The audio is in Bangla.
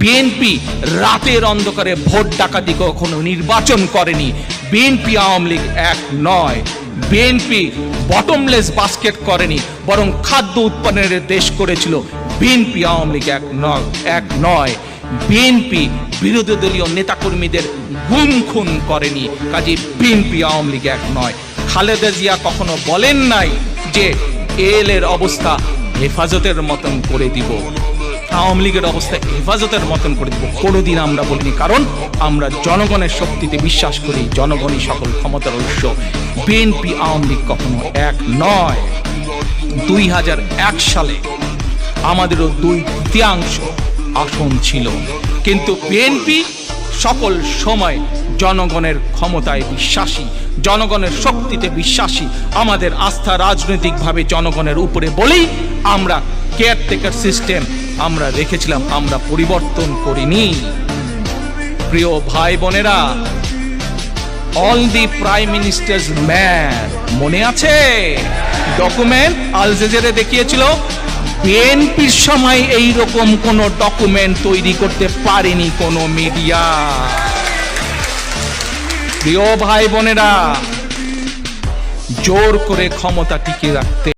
বিএনপি রাতের অন্ধকারে ভোট ডাকাতি কখনো নির্বাচন করেনি। বিএনপি আওয়ামী লীগ এক নয়। বিএনপি বটমলেস বাস্কেট করেনি, বরং খাদ্য উৎপাদনের দেশ করেছিল। বিএনপি আওয়ামী লীগ এক নয়। বিএনপি বিরোধী দলীয় নেতাকর্মীদের গুম খুন করেনি, কাজে বিএনপি আওয়ামী লীগ এক নয়। খালেদা জিয়া কখনো বলেন নাই যে এর অবস্থা হেফাজতের মতন করে দিব, আওয়ামী লীগের অবস্থা হেফাজতের মতন করে দিব, কোনোদিন আমরা বলিনি। কারণ আমরা জনগণের শক্তিতে বিশ্বাস করি, জনগণই সকল ক্ষমতার উৎস। বিএনপি আওয়ামী লীগ কখনো এক নয়। 2001 সালে আমাদেরও 2/3 আসন ছিল, কিন্তু বিএনপি সকল সময় জনগণের ক্ষমতায় বিশ্বাসী, জনগণের শক্তিতে বিশ্বাসী। আমাদের আস্থা রাজনৈতিকভাবে জনগণের উপরে বলেই আমরা কেয়ারটেকার সিস্টেম আমরা রেখেছিলাম, আমরা পরিবর্তন করিনি। প্রিয় ভাই বোনেরা, all the prime ministers man মনে আছে? ডকুমেন্ট আল জাজিরা দেখিয়েছিল। বিএনপির সময় এই রকম কোন ডকুমেন্ট তৈরি করতে পারেনি কোন মিডিয়া। প্রিয় ভাই বোনেরা, জোর করে ক্ষমতা টিকিয়ে রাখতে